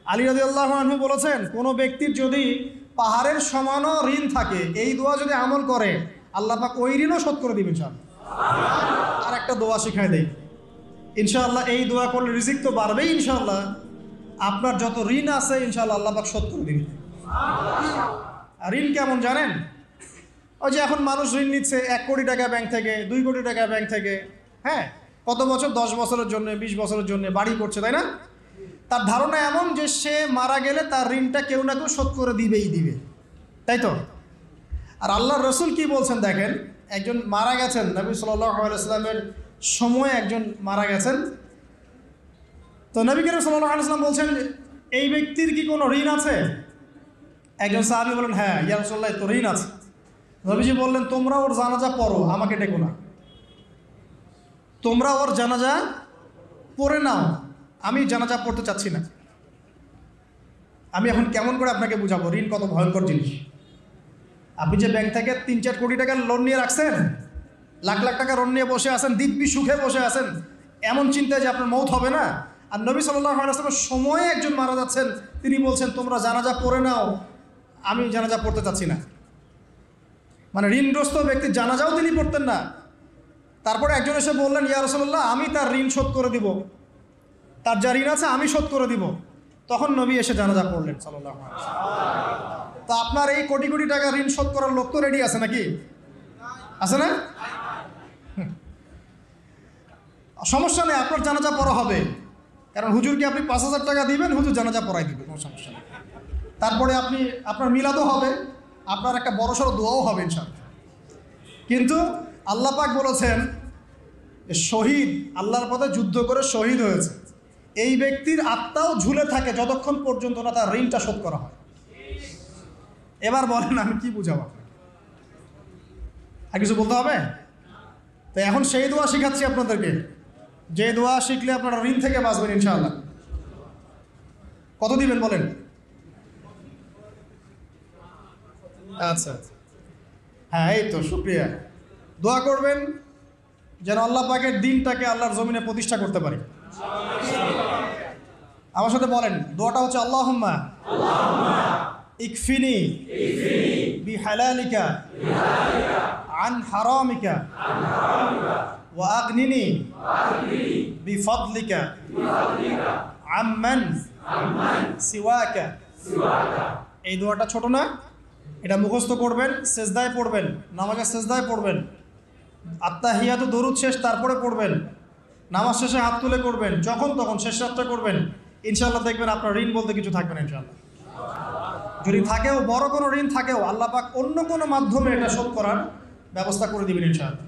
আলী রাদিয়াল্লাহু আনহু বলেছেন, কোনো ব্যক্তির যদি পাহাড়ের সমানও ঋণ থাকে, এই দোয়া যদি আমল করে, আল্লাহ পাক ওই ঋণও শোধ করে দিবেন ইনশাআল্লাহ। আর একটা দোয়া শিখাই দেই ইনশাআল্লাহ, এই দোয়া করলে রিজিক তো বাড়বেই ইনশাআল্লাহ, আপনার যত ঋণ আছে ইনশাআল্লাহ আল্লাহ পাক শোধ করে দিবেন। আর ঋণ কেমন জানেন? ওই যে এখন মানুষ ঋণ নিচ্ছে 1 কোটি টাকা ব্যাংক থেকে, 2 কোটি টাকা ব্যাংক থেকে, হ্যাঁ, কত বছর, 10 বছরের জন্য, 20 বছরের জন্য বাড়ি করছে, তাই না? তার ধারণা এমন যে সে মারা গেলে তার ঋণটা কেউ না কেউ শোধ করে দিবে, তাই তো? আর আল্লাহর রসুল কি বলছেন দেখেন, একজন মারা গেছেন, নবী সাল্লাল্লাহু আলাইহি ওয়াসাল্লামের সময় একজন মারা গেছেন। তো নবী করিম সাল্লাল্লাহু আলাইহি ওয়াসাল্লাম বলছেন, এই ব্যক্তির কি কোনো ঋণ আছে? একজন সাহাবী বলেন, হ্যাঁ ইয়া রাসূলুল্লাহ, তো ঋণ আছে। নবীজি বললেন, তোমরা ওর জানাজা পড়ো, আমাকে ডেকো না। তোমরা ওর জানাজা পড়ে নাও, আমি জানাজা পড়তে চাচ্ছি না। আমি এখন কেমন করে আপনাকে বুঝাবো ঋণ কত ভয়ঙ্কর জিনিস। আপনি যে ব্যাংক থেকে 3-4 কোটি টাকার লোন নিয়ে রাখছেন, লাখ লাখ টাকা লোন নিয়ে বসে আছেন, দিব্যি সুখে বসে আছেন, এমন চিন্তায় যে আপনার মৌত হবে না। আর নবী সাল্লাল্লাহু আলাইহি ওয়াসাল্লামের সময়ে একজন মারা যাচ্ছেন, তিনি বলছেন তোমরা জানাজা পড়ে নাও, আমি জানাজা পড়তে চাচ্ছি না। মানে ঋণগ্রস্ত ব্যক্তির জানাজাও তিনি পড়তেন না। তারপরে একজন এসে বললেন, ইয়া রাসূলুল্লাহ, আমি তার ঋণ শোধ করে দিব, তার যা ঋণ আছে আমি শোধ করে দিব। তখন নবী এসে জানাজা পড়লেন সাল্লাল্লাহু আলাইহি ওয়াসাল্লাম। তো আপনার এই কোটি কোটি টাকা ঋণ শোধ করার লোক তো রেডি আছে নাকি? আছে না? সমস্যা নেই, আপনার জানাজা পড়া হবে। কারণ হুজুরকে আপনি 5,000 টাকা দিবেন, হুজুর জানাজা পড়াই দিবে, কোনো সমস্যা নেই। তারপরে আপনার মিলাদও হবে, আপনার একটা বড়সড় দোয়াও হবে ইনশাআল্লাহ। কিন্তু আল্লাহ পাক বলেছেন, শহীদ, আল্লাহর পথে যুদ্ধ করে শহীদ হয়েছে, এই ব্যক্তির আত্মাও ঝুলে থাকে যতক্ষণ পর্যন্ত না তার ঋণটা শোধ করা হয়। এবার বলেন আমি কি বুঝাবো আপনাকে? আর কিছু বলতে হবে? তো এখন সেই দোয়া শিখাচ্ছি আপনাদেরকে, যে দোয়া শিখলে আপনারা ঋণ থেকে বাঁচবেন ইনশাআল্লাহ। কত দিবেন বলেন? আচ্ছা, হ্যাঁ, এই তো, শুকরিয়া। দোয়া করবেন যেন আল্লাহ পাকের দিনটাকে আল্লাহর জমিনে প্রতিষ্ঠা করতে পারি। আমার সাথে বলেন, দোয়াটা হচ্ছে, আল্লাহুম্মা ইকফিনি বিহালালিকা আন হারামিকা ওয়া আগনিনি বিফদলিকা আম্মান সিওয়াকা। এই দোয়াটা ছোট না, এটা মুখস্থ করবেন, সেজদায় পড়বেন, নামাজের সেজদায় পড়বেন, আত্তাহিয়াতু দরুদ শেষ তারপরে পড়বেন, নামাজ শেষে হাত তুলে করবেন, যখন তখন শেষ রাতটা করবেন। ইনশাআল্লাহ দেখবেন আপনার ঋণ বলতে কিছু থাকবে না ইনশাআল্লাহ। যদি থাকেও, বড় কোনো ঋণ থাকেও, আল্লাহ পাক অন্য কোনো মাধ্যমে এটা শোধ করার ব্যবস্থা করে দিবেন ইনশাআল্লাহ।